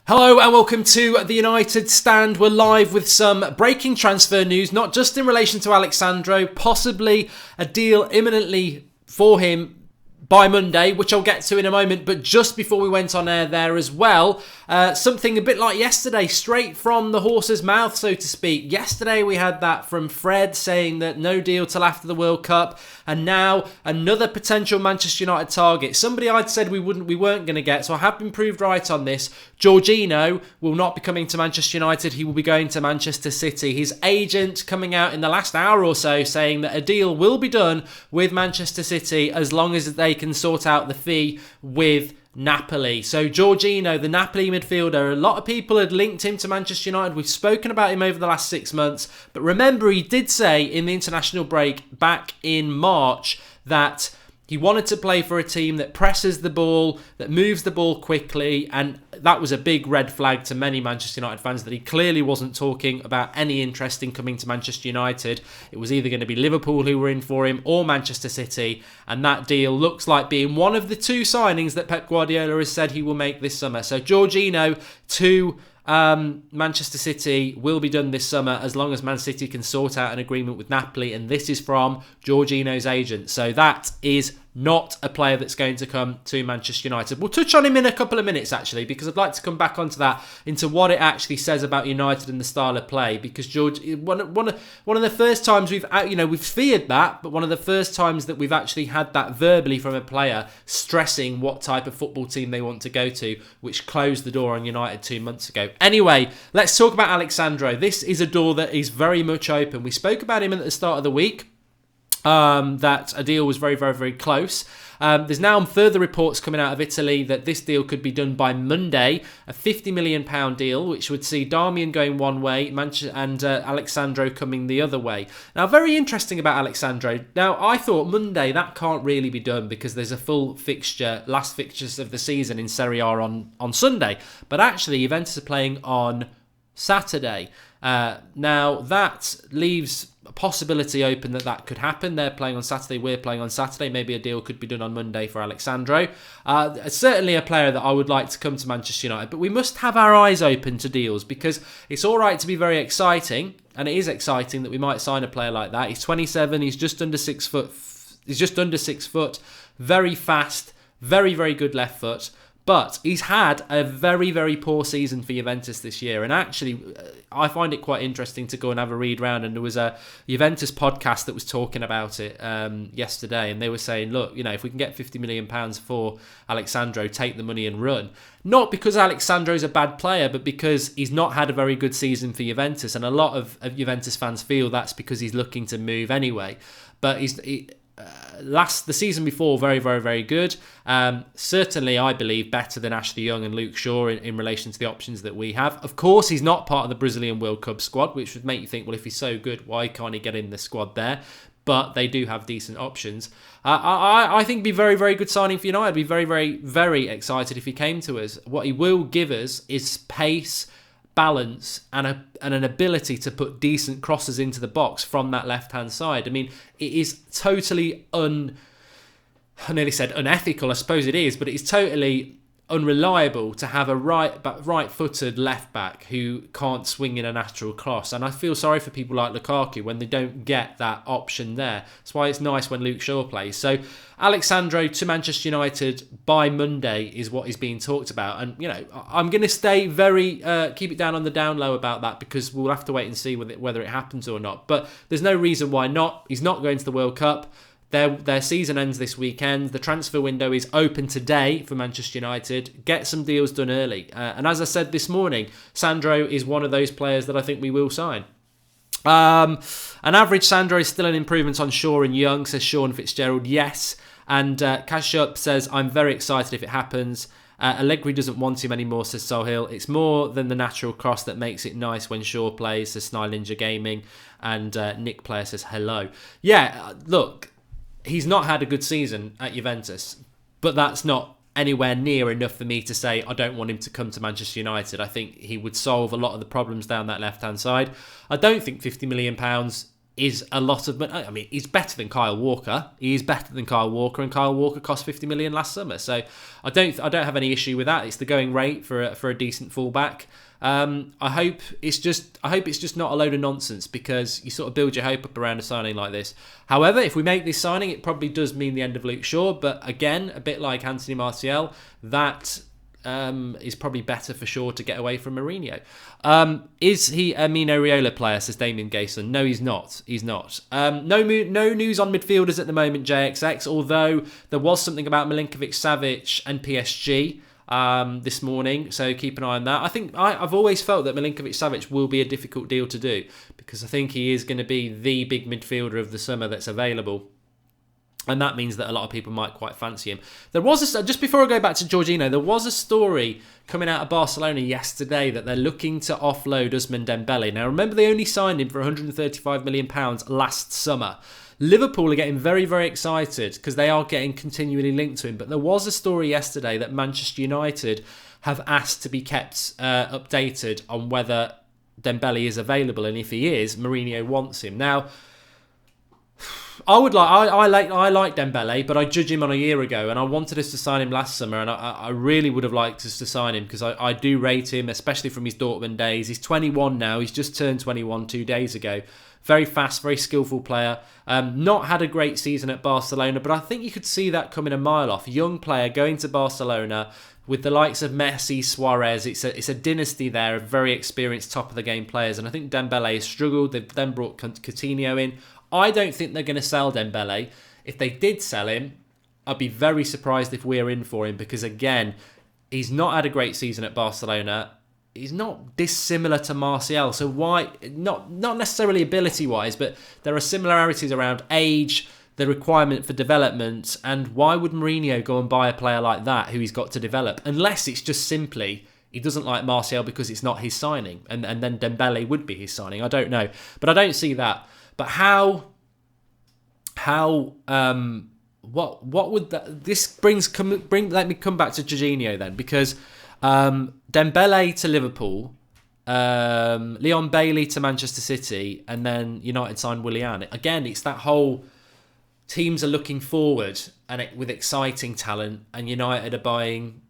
Hello and welcome to the United Stand. We're live with some breaking transfer news, not just in relation to Alex Sandro, possibly a deal imminently for him by Monday, which I'll get to in a moment. But just before we went on air there as well, something a bit like yesterday, straight from the horse's mouth, so to speak. Yesterday we had that from Fred saying that no deal till after the World Cup, and now another potential Manchester United target. Somebody I'd said we weren't going to get, so I have been proved right on this. Jorginho will not be coming to Manchester United. He will be going to Manchester City. His agent coming out in the last hour or so saying that a deal will be done with Manchester City as long as they can sort out the fee with Napoli. So Jorginho, the Napoli midfielder, a lot of people had linked him to Manchester United. We've spoken about him over the last 6 months. But remember, he did say in the international break back in March that he wanted to play for a team that presses the ball, that moves the ball quickly, and that was a big red flag to many Manchester United fans that he clearly wasn't talking about any interest in coming to Manchester United. It was either going to be Liverpool who were in for him or Manchester City, and that deal looks like being one of the two signings that Pep Guardiola has said he will make this summer. So Jorginho to Manchester City will be done this summer as long as Man City can sort out an agreement with Napoli, and this is from Jorginho's agent. So that is not a player that's going to come to Manchester United. We'll touch on him in a couple of minutes actually, because I'd like to come back onto that, into what it actually says about United and the style of play. Because George, one of the first times we've feared that, but one of the first times that we've actually had that verbally from a player stressing what type of football team they want to go to, which closed the door on United 2 months ago. Anyway, let's talk about Alex Sandro. This is a door that is very much open. We spoke about him at the start of the week. That a deal was very, very, very close. There's now further reports coming out of Italy that this deal could be done by Monday, a £50 million deal, which would see Darmian going one way and Alex Sandro coming the other way. Now, very interesting about Alex Sandro. Now, I thought Monday, that can't really be done because there's a full fixture, last fixtures of the season in Serie A on Sunday. But actually, Juventus are playing on Saturday. Now, that leaves a possibility open that could happen. They're playing on Saturday, we're playing on Saturday. Maybe a deal could be done on Monday for Alex Sandro. Certainly a player that I would like to come to Manchester United, but we must have our eyes open to deals, because it's all right to be very exciting, and it is exciting that we might sign a player like that. He's 27, he's just under 6 foot. He's just under 6 foot, very fast, very, very good left foot. But he's had a very, very poor season for Juventus this year. And actually, I find it quite interesting to go and have a read round. And there was a Juventus podcast that was talking about it yesterday. And they were saying, look, if we can get £50 million for Alex Sandro, take the money and run. Not because Alex Sandro is a bad player, but because he's not had a very good season for Juventus. And a lot of Juventus fans feel that's because he's looking to move anyway. But the season before, very, very, very good. Certainly, I believe, better than Ashley Young and Luke Shaw in relation to the options that we have. Of course, he's not part of the Brazilian World Cup squad, which would make you think, well, if he's so good, why can't he get in the squad there? But they do have decent options. I think it'd be very, very good signing for United. I'd be very, very, very excited if he came to us. What he will give us is pace, balance, and an ability to put decent crosses into the box from that left-hand side. I mean, it is totally I nearly said unethical, I suppose it is, but it's totally unreliable to have a right-footed left-back who can't swing in a natural cross. And I feel sorry for people like Lukaku when they don't get that option there. That's why it's nice when Luke Shaw plays. So Alex Sandro to Manchester United by Monday is what is being talked about. And, I'm going to stay very, keep it down on the down low about that, because we'll have to wait and see whether it happens or not. But there's no reason why not. He's not going to the World Cup. Their season ends this weekend. The transfer window is open today for Manchester United. Get some deals done early. And as I said this morning, Sandro is one of those players that I think we will sign. An average Sandro is still an improvement on Shaw and Young, says Sean Fitzgerald. Yes. And Kashup says, I'm very excited if it happens. Allegri doesn't want him anymore, says Sohail. It's more than the natural cross that makes it nice when Shaw plays, says Snide Ninja Gaming. And Nick Player says, hello. Yeah, look, he's not had a good season at Juventus, but that's not anywhere near enough for me to say I don't want him to come to Manchester United. I think he would solve a lot of the problems down that left-hand side. I don't think £50 million is a lot of money. I mean, he's better than Kyle Walker. He is better than Kyle Walker, and Kyle Walker cost 50 million last summer. So I don't have any issue with that. It's the going rate for a decent fullback. I hope it's just not a load of nonsense, because you sort of build your hope up around a signing like this. However, if we make this signing, it probably does mean the end of Luke Shaw. But again, a bit like Anthony Martial, that is probably better for Shaw to get away from Mourinho. Is he a Mino Raiola player, says Damien Gayson? No, he's not. He's not. No news on midfielders at the moment, JXX, although there was something about Milinkovic-Savic and PSG this morning, so keep an eye on that. I think I've always felt that Milinkovic-Savic will be a difficult deal to do, because I think he is going to be the big midfielder of the summer that's available. And that means that a lot of people might quite fancy him. There was just before I go back to Jorginho, there was a story coming out of Barcelona yesterday that they're looking to offload Ousmane Dembele. Now, remember, they only signed him for £135 million last summer. Liverpool are getting very, very excited because they are getting continually linked to him. But there was a story yesterday that Manchester United have asked to be kept updated on whether Dembele is available, and if he is, Mourinho wants him. Now, I like Dembele, but I judged him on a year ago, and I wanted us to sign him last summer, and I really would have liked us to sign him, because I do rate him, especially from his Dortmund days. He's 21 now. He's just turned 21 2 days ago. Very fast, very skillful player. Not had a great season at Barcelona, but I think you could see that coming a mile off. Young player going to Barcelona with the likes of Messi, Suarez. It's a dynasty there of very experienced top-of-the-game players, and I think Dembele has struggled. They've then brought Coutinho in. I don't think they're going to sell Dembele. If they did sell him, I'd be very surprised if we're in for him, because, again, he's not had a great season at Barcelona. He's not dissimilar to Martial. So why, not necessarily ability-wise, but there are similarities around age, the requirement for development, and why would Mourinho go and buy a player like that who he's got to develop? Unless it's just simply he doesn't like Martial because it's not his signing, and then Dembele would be his signing. I don't know. But I don't see that. But what would that, this let me come back to Jorginho then, because Dembele to Liverpool, Leon Bailey to Manchester City, and then United signed Willian. Again, it's that whole teams are looking forward and with exciting talent, and United are buying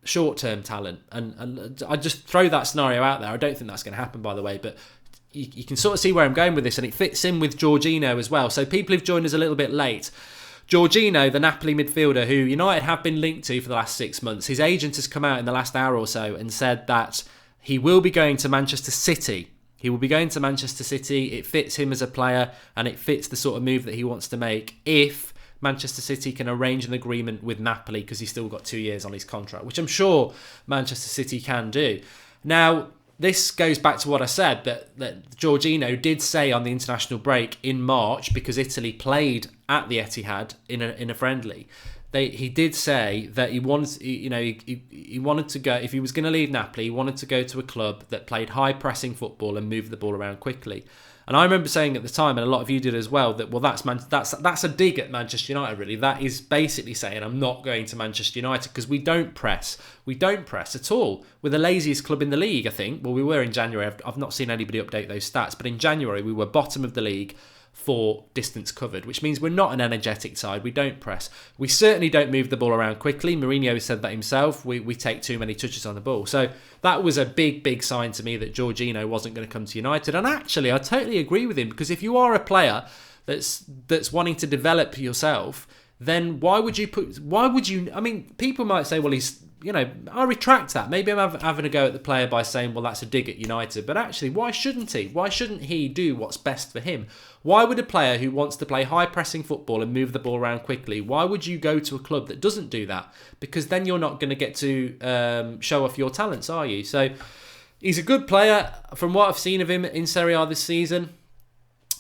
short-term talent. And I just throw that scenario out there. I don't think that's going to happen, by the way, but you can sort of see where I'm going with this, and it fits in with Jorginho as well. So people who've joined us a little bit late, Jorginho, the Napoli midfielder, who United have been linked to for the last 6 months, his agent has come out in the last hour or so and said that he will be going to Manchester City. He will be going to Manchester City. It fits him as a player, and it fits the sort of move that he wants to make if Manchester City can arrange an agreement with Napoli, because he's still got 2 years on his contract, which I'm sure Manchester City can do. Now, this goes back to what I said, that Jorginho did say on the international break in March, because Italy played at the Etihad in a friendly. He did say that he wanted, he wanted to go, if he was going to leave Napoli, he wanted to go to a club that played high pressing football and moved the ball around quickly. And I remember saying at the time, and a lot of you did as well, that that's a dig at Manchester United, really. That is basically saying I'm not going to Manchester United because we don't press. We don't press at all. We're the laziest club in the league, I think. Well, we were in January. I've not seen anybody update those stats, but in January we were bottom of the league for distance covered, which means we're not an energetic side. We don't press. We certainly don't move the ball around quickly. Mourinho said that himself. We take too many touches on the ball. So that was a big sign to me that Jorginho wasn't going to come to United. And actually, I totally agree with him, because if you are a player that's wanting to develop yourself, then why would you, I mean, people might say, well, he's, I retract that. Maybe I'm having a go at the player by saying, well, that's a dig at United. But actually, why shouldn't he? Why shouldn't he do what's best for him? Why would a player who wants to play high-pressing football and move the ball around quickly, why would you go to a club that doesn't do that? Because then you're not going to get to show off your talents, are you? So he's a good player. From what I've seen of him in Serie A this season,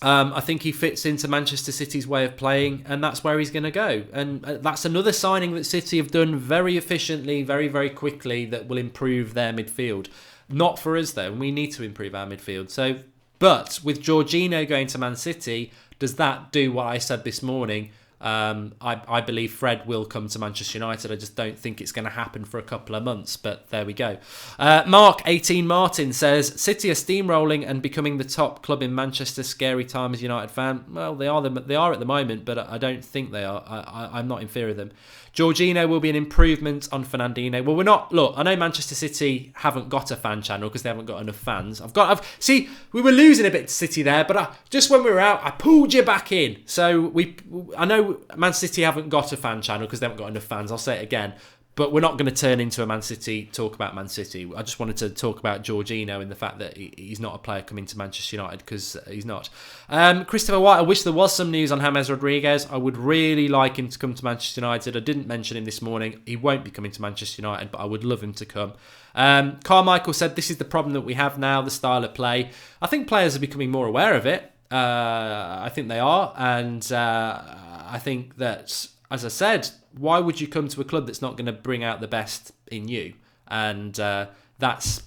I think he fits into Manchester City's way of playing, and that's where he's going to go. And that's another signing that City have done very efficiently, very, very quickly, that will improve their midfield. Not for us, though. We need to improve our midfield. But with Jorginho going to Man City, does that do what I said this morning? I believe Fred will come to Manchester United. I just don't think it's going to happen for a couple of months, but there we go. Mark 18 Martin says, City are steamrolling and becoming the top club in Manchester. Scary time as a United fan. Well, they are at the moment, but I don't think they are. I'm not in fear of them. Jorginho will be an improvement on Fernandinho. Well, we're not. Look, I know Manchester City haven't got a fan channel because they haven't got enough fans. See, we were losing a bit to City there, but just when we were out, I pulled you back in. So I know Man City haven't got a fan channel because they haven't got enough fans. I'll say it again. But we're not going to turn into a Man City talk about Man City. I just wanted to talk about Jorginho and the fact that he's not a player coming to Manchester United because he's not. Christopher White, I wish there was some news on James Rodriguez. I would really like him to come to Manchester United. I didn't mention him this morning. He won't be coming to Manchester United, but I would love him to come. Carmichael said this is the problem that we have now, the style of play. I think players are becoming more aware of it. I think they are. And I think that, as I said, why would you come to a club that's not going to bring out the best in you? And that's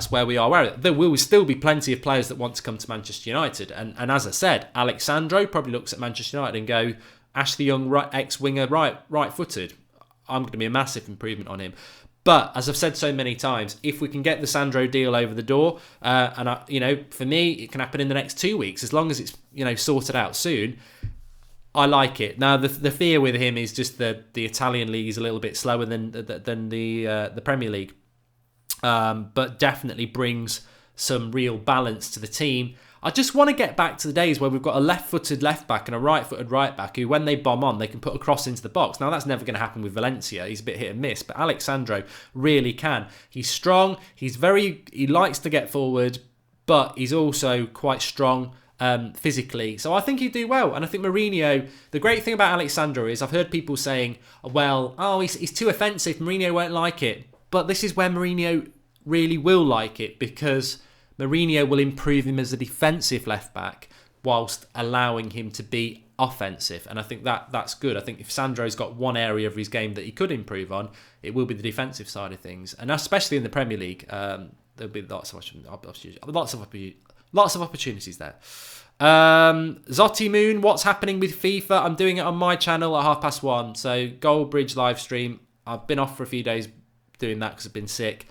where we are. There will still be plenty of players that want to come to Manchester United. And as I said, Alex Sandro probably looks at Manchester United and go, Ashley Young, ex-winger, right-footed. I'm going to be a massive improvement on him. But as I've said so many times, if we can get the Sandro deal over the door, for me, it can happen in the next 2 weeks as long as it's sorted out soon. I like it. Now, the fear with him is just the Italian league is a little bit slower than the Premier League, but definitely brings some real balance to the team. I just want to get back to the days where we've got a left-footed left-back and a right-footed right-back who, when they bomb on, they can put a cross into the box. Now, that's never going to happen with Valencia. He's a bit hit and miss, but Alex Sandro really can. He's strong. He likes to get forward, but he's also quite strong physically. So I think he'd do well. And I think Mourinho, the great thing about Alex Sandro is I've heard people saying, he's too offensive, Mourinho won't like it. But this is where Mourinho really will like it, because Mourinho will improve him as a defensive left-back whilst allowing him to be offensive. And I think that's good. I think if Sandro's got one area of his game that he could improve on, it will be the defensive side of things. And especially in the Premier League, there'll be lots of opportunities there. Zotti Moon, what's happening with FIFA? I'm doing it on my channel at 1:30. So Goldbridge live stream. I've been off for a few days doing that because I've been sick.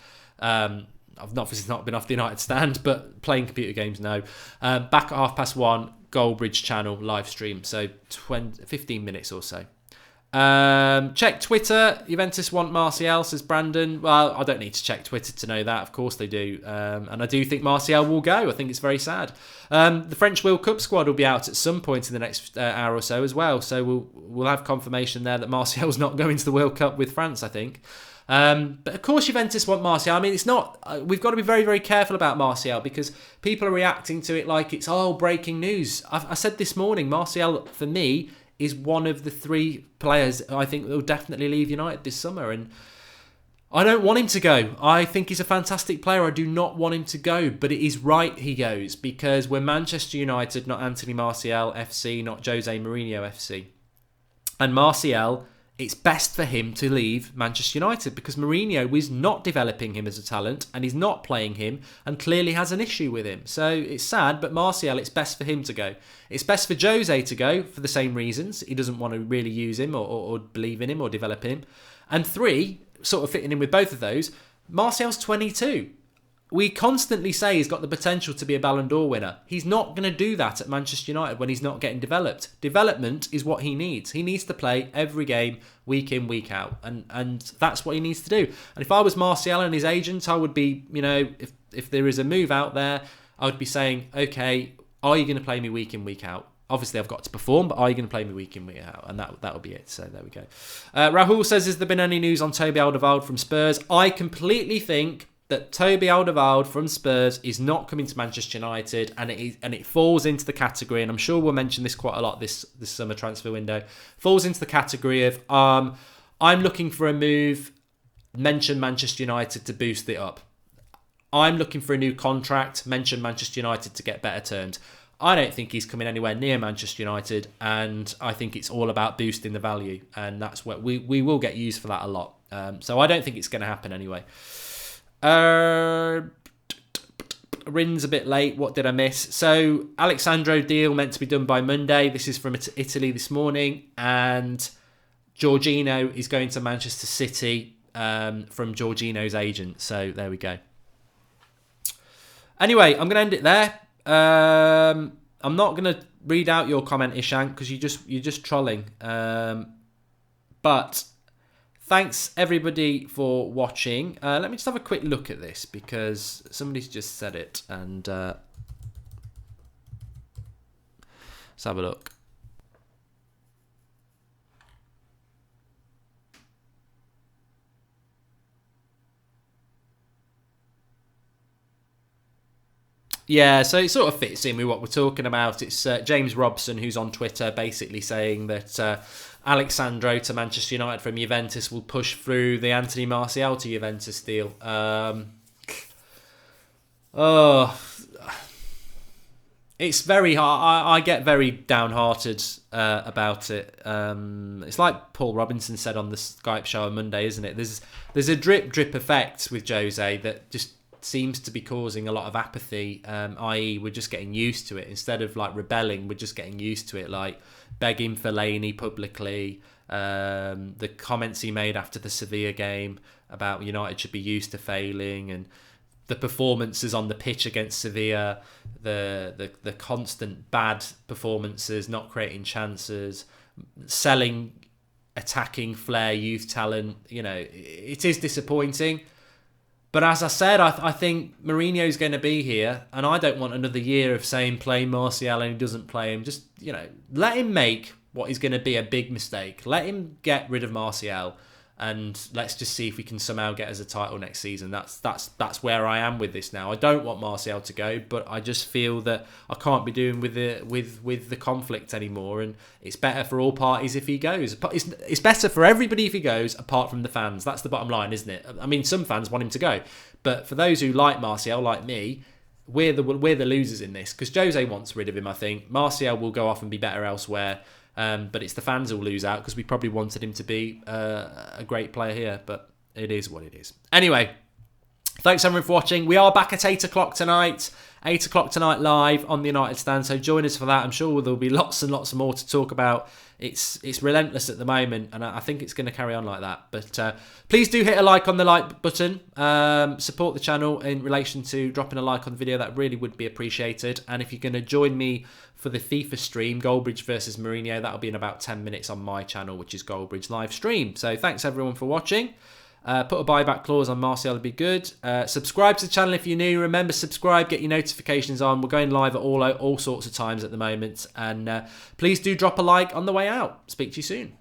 I've obviously not been off the United stand, but playing computer games, no. Back at 1:30, Goldbridge channel live stream. So 15 minutes or so. Check Twitter. Juventus want Martial, says Brandon. Well, I don't need to check Twitter to know that. Of course they do. And I do think Martial will go. I think it's very sad. The French World Cup squad will be out at some point in the next hour or so as well. So we'll have confirmation there that Martial's not going to the World Cup with France, I think. But of course Juventus want Martial. I mean, it's not. We've got to be very, very careful about Martial because people are reacting to it like it's breaking news. I said this morning, Martial for me is one of the three players I think will definitely leave United this summer, and I don't want him to go. I think he's a fantastic player. I do not want him to go, but it is right he goes because we're Manchester United, not Anthony Martial FC, not Jose Mourinho FC. And Martial, it's best for him to leave Manchester United because Mourinho is not developing him as a talent and he's not playing him and clearly has an issue with him. So it's sad, but Martial, it's best for him to go. It's best for Jose to go for the same reasons. He doesn't want to really use him or believe in him or develop him. And three, sort of fitting in with both of those, Martial's 22. We constantly say he's got the potential to be a Ballon d'Or winner. He's not going to do that at Manchester United when he's not getting developed. Development is what he needs. He needs to play every game, week in, week out. And that's what he needs to do. And if I was Martial and his agent, I would be, if there is a move out there, I would be saying, okay, are you going to play me week in, week out? Obviously, I've got to perform, but are you going to play me week in, week out? And that will be it. So there we go. Rahul says, has there been any news on Toby Alderweireld from Spurs? I completely think that Toby Alderweireld from Spurs is not coming to Manchester United, and it falls into the category, and I'm sure we'll mention this quite a lot this summer transfer window, falls into the category of I'm looking for a move, mention Manchester United to boost it up. I'm looking for a new contract, mention Manchester United to get better terms. I don't think he's coming anywhere near Manchester United, and I think it's all about boosting the value, and that's what we will get used for that a lot. So I don't think it's going to happen anyway. Rin's a bit late. What did I miss? So, Alexandro deal meant to be done by Monday. This is from Italy this morning. And Jorginho is going to Manchester City from Jorginho's agent. So, there we go. Anyway, I'm going to end it there. I'm not going to read out your comment, Ishank, because you're just trolling. But thanks everybody for watching. Let me just have a quick look at this because somebody's just said it, and let's have a look. Yeah, so it sort of fits in with what we're talking about. It's James Robson, who's on Twitter, basically saying that Alexandro to Manchester United from Juventus will push through the Anthony Martial to Juventus deal. It's very hard. I get very downhearted about it. It's like Paul Robinson said on the Skype show on Monday, isn't it? There's a drip effect with Jose that just seems to be causing a lot of apathy, i.e. we're just getting used to it. Instead of like rebelling, we're just getting used to it, like begging for Laney publicly, the comments he made after the Sevilla game about United should be used to failing, and the performances on the pitch against Sevilla, the constant bad performances, not creating chances, selling attacking flair, youth talent. It is disappointing. But as I said, I think Mourinho's going to be here, and I don't want another year of saying play Martial and he doesn't play him. Just, let him make what is going to be a big mistake. Let him get rid of Martial, and let's just see if we can somehow get us a title next season. That's where I am with this now. I don't want Martial to go, but I just feel that I can't be doing with the conflict anymore, and it's better for all parties if he goes. It's better for everybody if he goes, apart from the fans. That's the bottom line, isn't it? I mean, some fans want him to go, but for those who like Martial, like me, we're the losers in this, because Jose wants rid of him. I think Martial will go off and be better elsewhere. But it's the fans who'll lose out, because we probably wanted him to be a great player here, but it is what it is. Anyway, thanks everyone for watching. We are back at 8 o'clock tonight. 8 o'clock tonight live on the United Stand, so join us for that. I'm sure there'll be lots and lots more to talk about. It's relentless at the moment, and I think it's going to carry on like that. But please do hit a like on the like button. Support the channel in relation to dropping a like on the video. That really would be appreciated. And if you're going to join me for the FIFA stream, Goldbridge versus Mourinho, that'll be in about 10 minutes on my channel, which is Goldbridge Live Stream. So thanks everyone for watching. Put a buyback clause on Martial would be good. Subscribe to the channel if you're new. Remember, subscribe, get your notifications on. We're going live at all sorts of times at the moment. And please do drop a like on the way out. Speak to you soon.